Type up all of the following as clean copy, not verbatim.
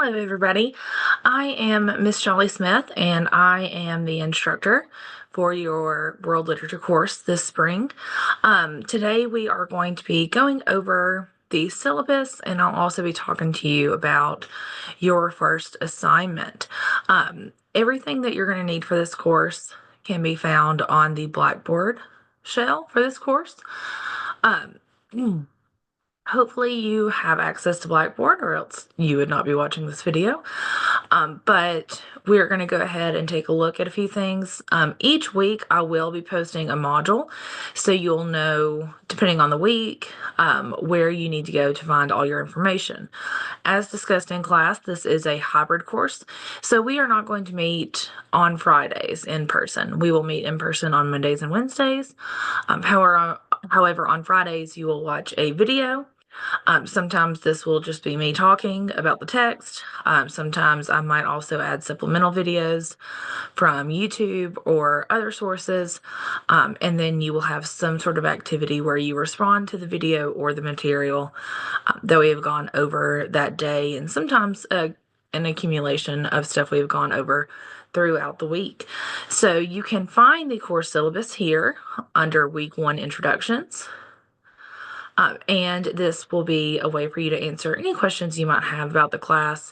Hello, everybody. I am Miss Jolly Smith, and I am the instructor for your World Literature course this spring. Today, we are going to be going over the syllabus, and I'll also be talking to you about your first assignment. Everything that you're going to need for this course can be found on the Blackboard shell for this course. Hopefully you have access to Blackboard, or else you would not be watching this video. But we're going to go ahead and take a look at a few things. Each week I will be posting a module, so you'll know, depending on the week, where you need to go to find all your information. As discussed in class, this is a hybrid course, so we are not going to meet on Fridays in person. We will meet in person on Mondays and Wednesdays. However, on Fridays you will watch a video. Sometimes this will just be me talking about the text. Sometimes I might also add supplemental videos from YouTube or other sources. And then you will have some sort of activity where you respond to the video or the material that we have gone over that day, and sometimes an accumulation of stuff we've gone over throughout the week. So you can find the course syllabus here under Week 1 Introductions. And this will be a way for you to answer any questions you might have about the class.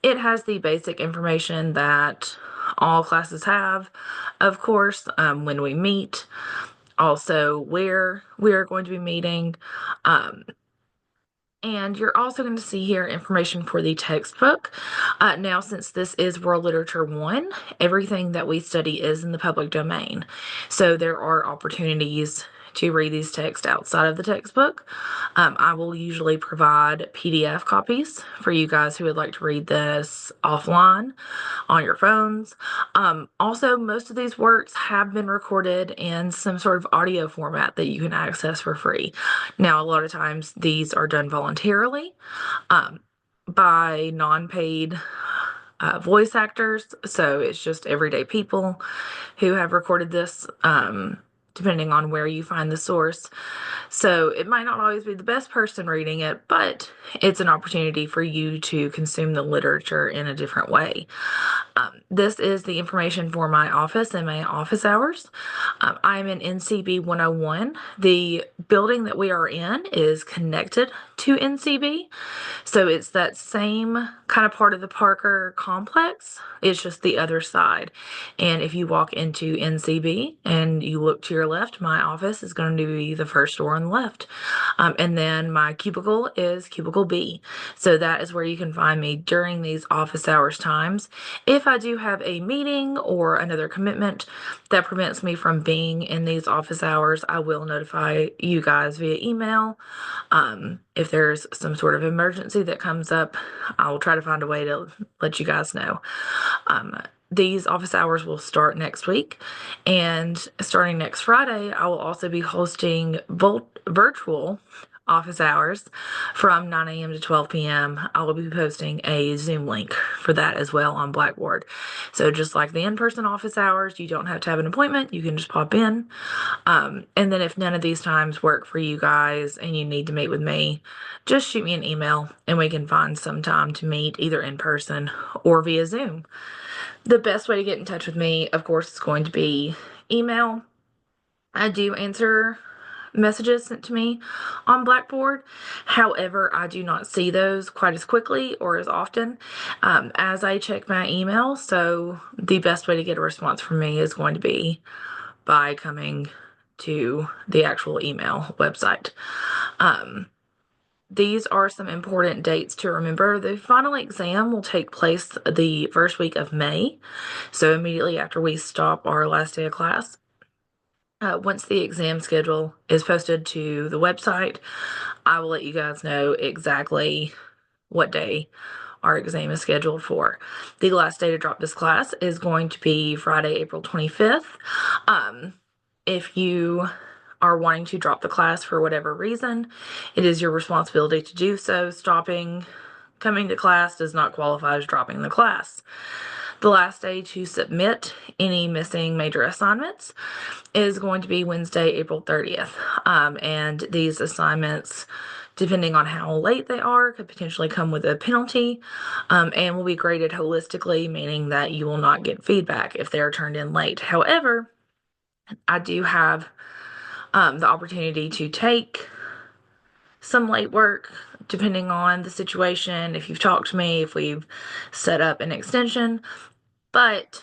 It has the basic information that all classes have, of course, when we meet, also where we are going to be meeting. And you're also going to see here information for the textbook. Now, since this is World Literature 1, everything that we study is in the public domain. So there are opportunities to read these texts outside of the textbook. I will usually provide PDF copies for you guys who would like to read this offline on your phones. Also, most of these works have been recorded in some sort of audio format that you can access for free. Now, a lot of times these are done voluntarily by non-paid voice actors, so it's just everyday people who have recorded this, depending on where you find the source. So it might not always be the best person reading it, but it's an opportunity for you to consume the literature in a different way. This is the information for my office and my office hours. I'm in NCB 101. The building that we are in is connected to NCB. So it's that same kind of part of the Parker complex. It's just the other side. And if you walk into NCB and you look to your left, my office is going to be the first door on the left. And then my cubicle is cubicle B. So that is where you can find me during these office hours times. If I do have a meeting or another commitment that prevents me from being in these office hours, I will notify you guys via email. If there's some sort of emergency that comes up, I will try to find a way to let you guys know. These office hours will start next week, and starting next Friday, I will also be hosting virtual office hours from 9 a.m. to 12 p.m. I will be posting a Zoom link for that as well on Blackboard. So just like the in-person office hours, you don't have to have an appointment. You can just pop in. And then if none of these times work for you guys and you need to meet with me, just shoot me an email and we can find some time to meet either in person or via Zoom. The best way to get in touch with me, of course, is going to be email. I do answer messages sent to me on Blackboard. However, I do not see those quite as quickly or as often as I check my email. So the best way to get a response from me is going to be by coming to the actual email website. These are some important dates to remember. The final exam will take place the first week of May, so immediately after we stop our last day of class. Once the exam schedule is posted to the website, I will let you guys know exactly what day our exam is scheduled for. The last day to drop this class is going to be Friday, April 25th. If you are wanting to drop the class for whatever reason, it is your responsibility to do so. Coming to class does not qualify as dropping the class. The last day to submit any missing major assignments is going to be Wednesday, April 30th. And these assignments depending on how late they are, could potentially come with a penalty, and will be graded holistically, meaning that you will not get feedback if they are turned in late. However, I do have the opportunity to take some late work depending on the situation, if you've talked to me, if we've set up an extension. But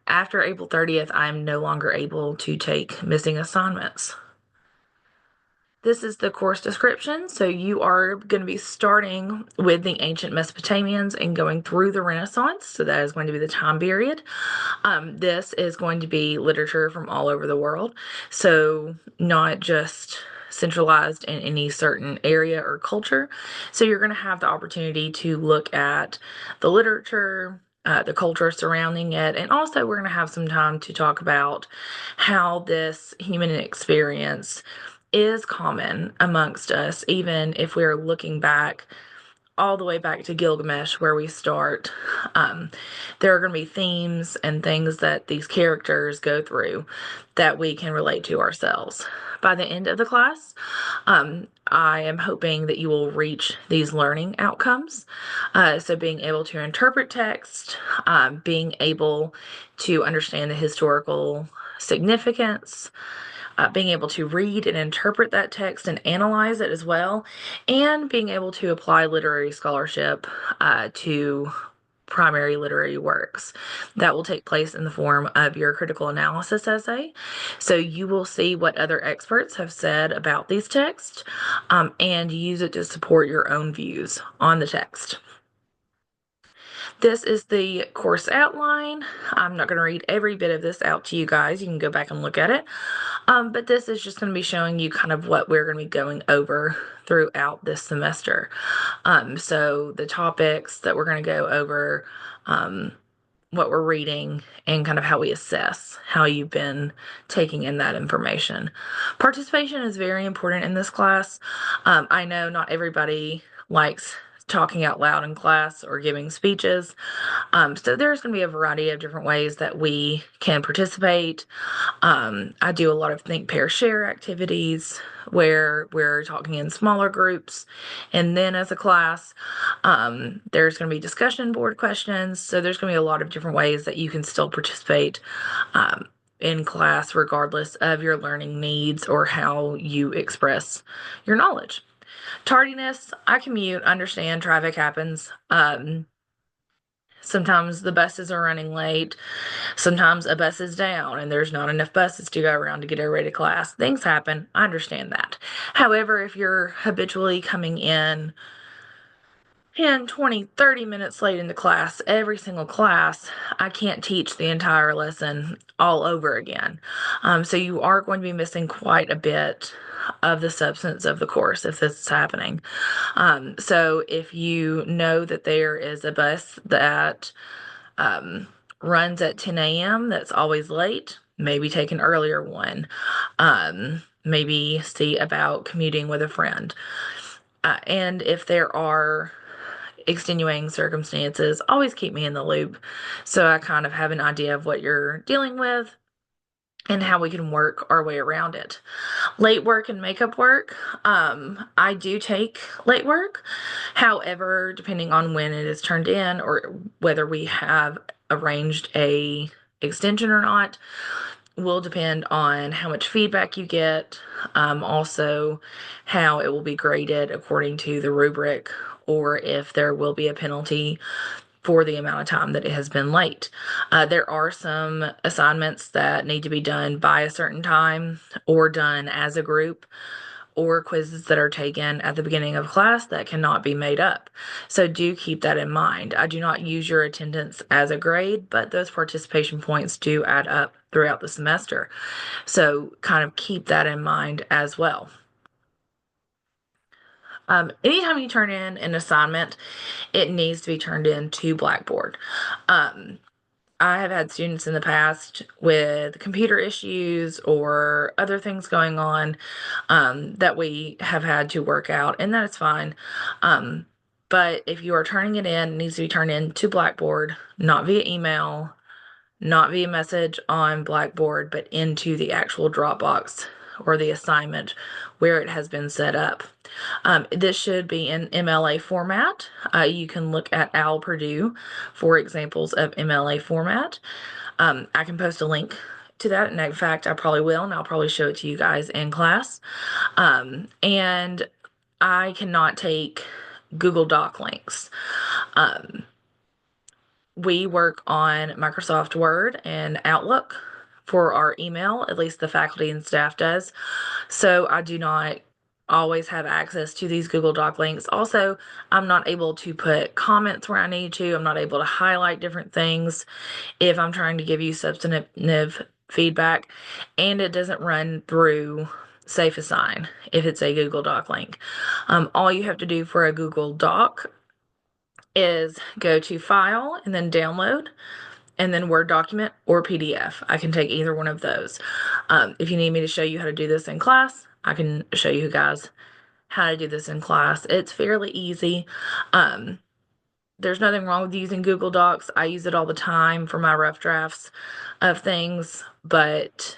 after April 30th, I'm no longer able to take missing assignments. This is the course description. So you are going to be starting with the ancient Mesopotamians and going through the Renaissance. So that is going to be the time period. This is going to be literature from all over the world. So not just centralized in any certain area or culture. So you're going to have the opportunity to look at the literature, the culture surrounding it, and also we're going to have some time to talk about how this human experience is common amongst us, even if we're looking back all the way back to Gilgamesh, where we start. There are going to be themes and things that these characters go through that we can relate to ourselves. By the end of the class, I am hoping that you will reach these learning outcomes. So being able to interpret text, being able to understand the historical significance, being able to read and interpret that text and analyze it as well, and being able to apply literary scholarship to primary literary works. That will take place in the form of your critical analysis essay. So you will see what other experts have said about these texts and use it to support your own views on the text. This is the course outline. I'm not going to read every bit of this out to you guys. You can go back and look at it. But this is just going to be showing you kind of what we're going to be going over throughout this semester. So the topics that we're going to go over, what we're reading, and kind of how we assess how you've been taking in that information. Participation is very important in this class. I know not everybody likes talking out loud in class or giving speeches. So there's going to be a variety of different ways that we can participate. I do a lot of think, pair, share activities where we're talking in smaller groups. And then as a class, there's going to be discussion board questions. So there's going to be a lot of different ways that you can still participate in class, regardless of your learning needs or how you express your knowledge. Tardiness, I commute, understand traffic happens. Sometimes the buses are running late. Sometimes a bus is down and there's not enough buses to go around to get everybody to class. Things happen. I understand that. However, if you're habitually coming in 10, 20, 30 minutes late into class, every single class, I can't teach the entire lesson all over again. So you are going to be missing quite a bit of the substance of the course if this is happening. So if you know that there is a bus that runs at 10 a.m. that's always late, maybe take an earlier one. Maybe see about commuting with a friend. And if there are extenuating circumstances, always keep me in the loop so I kind of have an idea of what you're dealing with and how we can work our way around it. Late work and makeup work. I do take late work. However, depending on when it is turned in or whether we have arranged a extension or not, will depend on how much feedback you get, also how it will be graded according to the rubric, or if there will be a penalty for the amount of time that it has been late. There are some assignments that need to be done by a certain time or done as a group, or quizzes that are taken at the beginning of class that cannot be made up. So do keep that in mind. I do not use your attendance as a grade, but those participation points do add up throughout the semester. So kind of keep that in mind as well. Anytime you turn in an assignment, it needs to be turned in to Blackboard. I have had students in the past with computer issues or other things going on that we have had to work out, and that is fine. But if you are turning it in, it needs to be turned in to Blackboard, not via email, not via message on Blackboard, but into the actual Dropbox or the assignment where it has been set up. This should be in MLA format. You can look at OWL Purdue for examples of MLA format. I can post a link to that, and in fact, I probably will, and I'll probably show it to you guys in class. And I cannot take Google Doc links. We work on Microsoft Word and Outlook for our email, at least the faculty and staff does. So I do not always have access to these Google Doc links. Also, I'm not able to put comments where I need to. I'm not able to highlight different things if I'm trying to give you substantive feedback, and it doesn't run through SafeAssign if it's a Google Doc link. All you have to do for a Google Doc is go to File and then Download, and then Word document or PDF. I can take either one of those. If you need me to show you how to do this in class, I can show you guys how to do this in class. It's fairly easy. There's nothing wrong with using Google Docs. I use it all the time for my rough drafts of things, but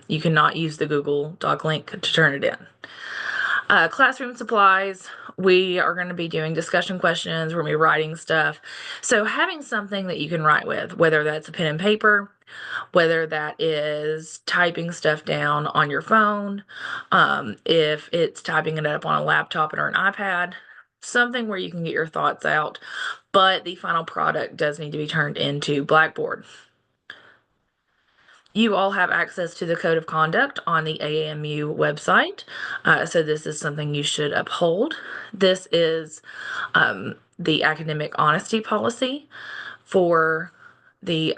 you cannot use the Google Doc link to turn it in. Classroom supplies, we are going to be doing discussion questions, we're going to be writing stuff. So having something that you can write with, whether that's a pen and paper, whether that is typing stuff down on your phone, if it's typing it up on a laptop or an iPad, something where you can get your thoughts out, but the final product does need to be turned into Blackboard. You all have access to the Code of Conduct on the AAMU website, so this is something you should uphold. This is the academic honesty policy for the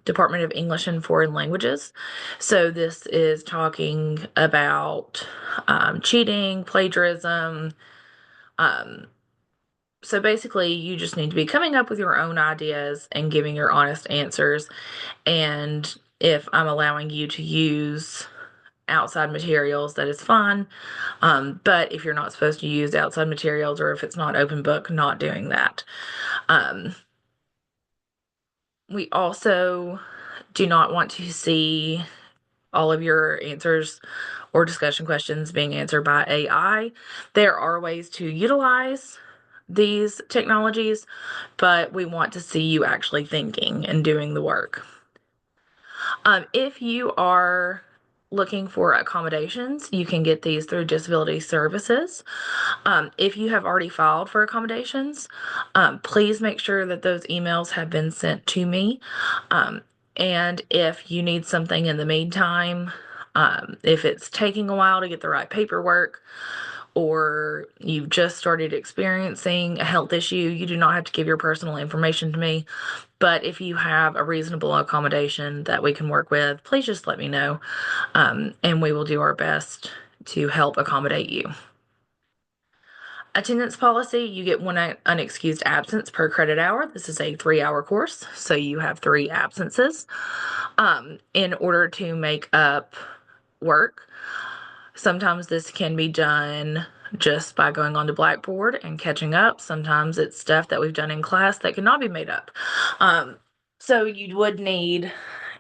Department of English and Foreign Languages. So this is talking about cheating, plagiarism. So basically, you just need to be coming up with your own ideas and giving your honest answers. And if I'm allowing you to use outside materials, that is fine. But if you're not supposed to use outside materials, or if it's not open book, not doing that. We also do not want to see all of your answers or discussion questions being answered by AI. There are ways to utilize these technologies, but we want to see you actually thinking and doing the work. If you are looking for accommodations, you can get these through Disability Services. If you have already filed for accommodations, please make sure that those emails have been sent to me. And if you need something in the meantime, if it's taking a while to get the right paperwork, or you've just started experiencing a health issue, you do not have to give your personal information to me. But if you have a reasonable accommodation that we can work with, please just let me know, and we will do our best to help accommodate you. Attendance policy, you get one unexcused absence per credit hour. This is a 3-hour course, so you have 3 absences. In order to make up work, sometimes this can be done just by going onto Blackboard and catching up. Sometimes it's stuff that we've done in class that cannot be made up. So you would need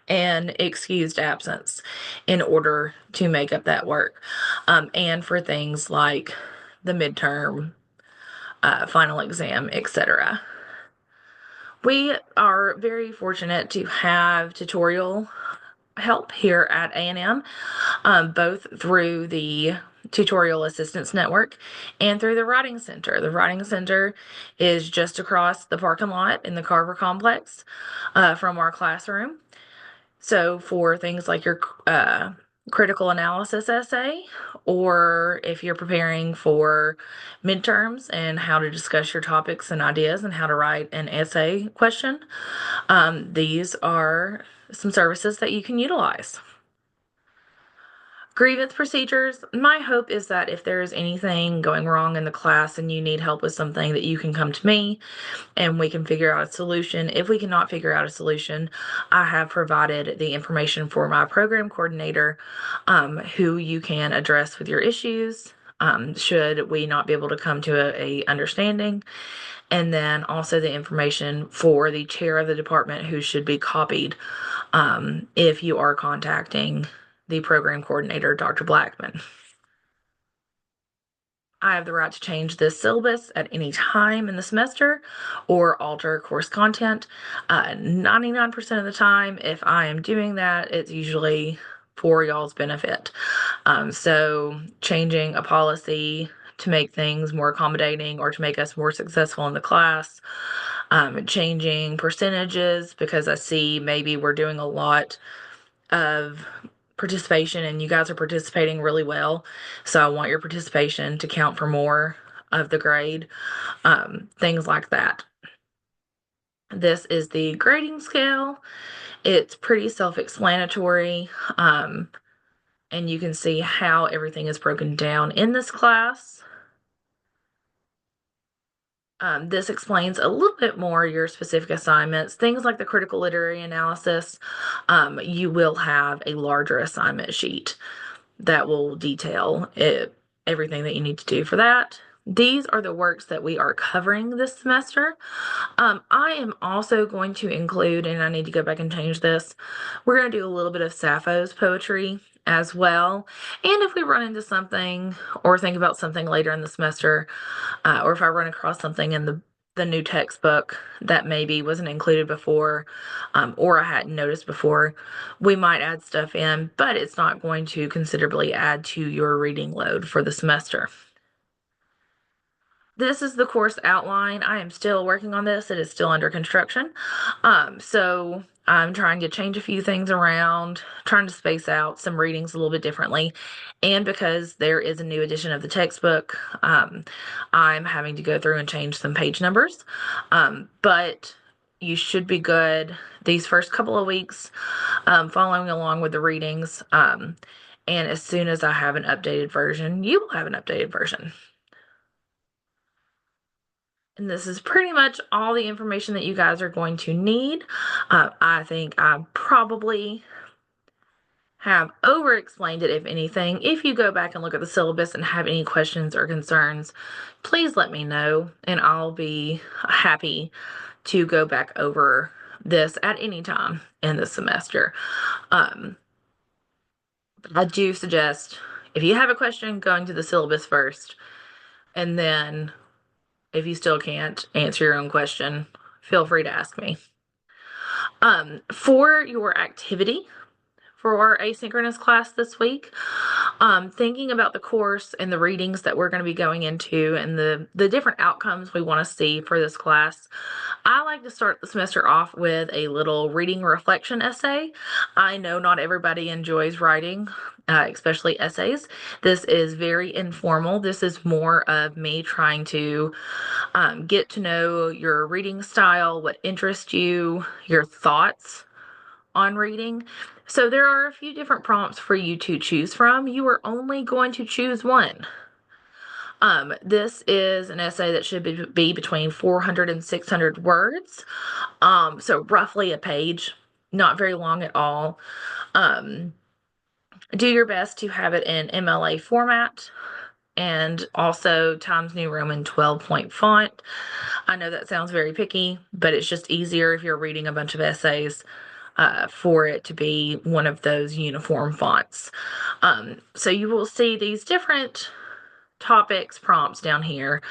an excused absence in order to make up that work. And for things like the midterm, final exam, etc. We are very fortunate to have tutorial help here at A&M, both through the Tutorial Assistance Network and through the Writing Center. The Writing Center is just across the parking lot in the Carver Complex from our classroom. So for things like your critical analysis essay, or if you're preparing for midterms and how to discuss your topics and ideas and how to write an essay question, these are some services that you can utilize. Grievance procedures. My hope is that if there is anything going wrong in the class and you need help with something, that you can come to me and we can figure out a solution. If we cannot figure out a solution, I have provided the information for my program coordinator, who you can address with your issues, should we not be able to come to a understanding. And then also the information for the chair of the department, who should be copied if you are contacting the program coordinator, Dr. Blackman. I have the right to change this syllabus at any time in the semester or alter course content. 99% of the time, if I am doing that, it's usually for y'all's benefit. So changing a policy to make things more accommodating or to make us more successful in the class, changing percentages because I see maybe we're doing a lot of participation and you guys are participating really well. So I want your participation to count for more of the grade, things like that. This is the grading scale. It's pretty self-explanatory, and you can see how everything is broken down in this class. This explains a little bit more your specific assignments. Things like the critical literary analysis, you will have a larger assignment sheet that will detail everything that you need to do for that. These are the works that we are covering this semester. I am also going to include, and I need to go back and change this, we're going to do a little bit of Sappho's poetry as well. And if we run into something or think about something later in the semester, or if I run across something in the new textbook that maybe wasn't included before, or I hadn't noticed before, we might add stuff in, but it's not going to considerably add to your reading load for the semester. This is the course outline. I am still working on this. It is still under construction. So I'm trying to change a few things around, trying to space out some readings a little bit differently. And because there is a new edition of the textbook, I'm having to go through and change some page numbers. But you should be good these first couple of weeks, following along with the readings. And as soon as I have an updated version, you will have an updated version. And this is pretty much all the information that you guys are going to need. I think I probably have over-explained it, if anything. If you go back and look at the syllabus and have any questions or concerns, please let me know, and I'll be happy to go back over this at any time in the semester. I do suggest, if you have a question, going to the syllabus first, and then if you still can't answer your own question, feel free to ask me. For your activity for our asynchronous class this week, thinking about the course and the readings that we're going to be going into and the different outcomes we want to see for this class, I like to start the semester off with a little reading reflection essay. I know not everybody enjoys writing, especially essays. This is very informal. This is more of me trying to get to know your reading style, what interests you, your thoughts on reading. So there are a few different prompts for you to choose from. You are only going to choose one. This is an essay that should be between 400 and 600 words. So roughly a page, not very long at all. Do your best to have it in MLA format and also Times New Roman 12-point font. I know that sounds very picky, but it's just easier if you're reading a bunch of essays for it to be one of those uniform fonts. So you will see these different topics, prompts down here,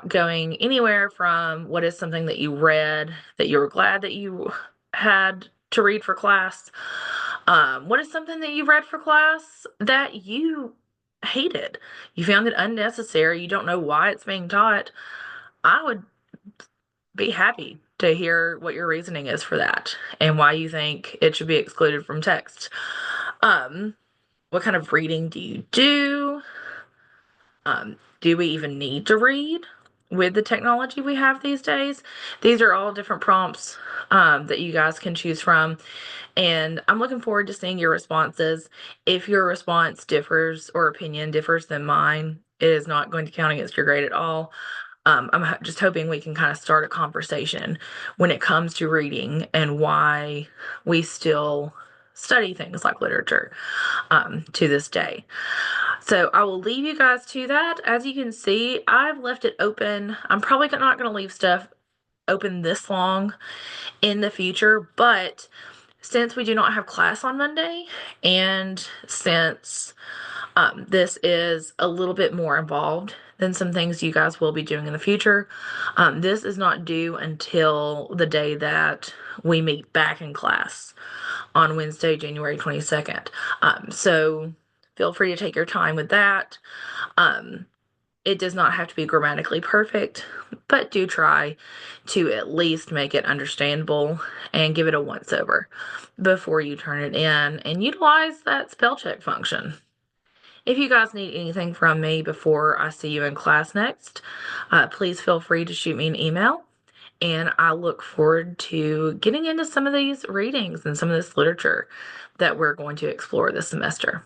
going anywhere from what is something that you read that you were glad that you had to read for class. What is something that you read for class that you hated? You found it unnecessary. You don't know why it's being taught. I would be happy to hear what your reasoning is for that and why you think it should be excluded from text. What kind of reading do you do? Do we even need to read with the technology we have these days? These are all different prompts that you guys can choose from. And I'm looking forward to seeing your responses. If your response differs or opinion differs than mine, it is not going to count against your grade at all. I'm just hoping we can kind of start a conversation when it comes to reading and why we still study things like literature to this day. So I will leave you guys to that. As you can see, I've left it open. I'm probably not going to leave stuff open this long in the future, but Since we do not have class on Monday, and since this is a little bit more involved than some things you guys will be doing in the future, this is not due until the day that we meet back in class on Wednesday, January 22nd. So feel free to take your time with that. It does not have to be grammatically perfect, but do try to at least make it understandable and give it a once over before you turn it in and utilize that spell check function. If you guys need anything from me before I see you in class next, please feel free to shoot me an email. And I look forward to getting into some of these readings and some of this literature that we're going to explore this semester.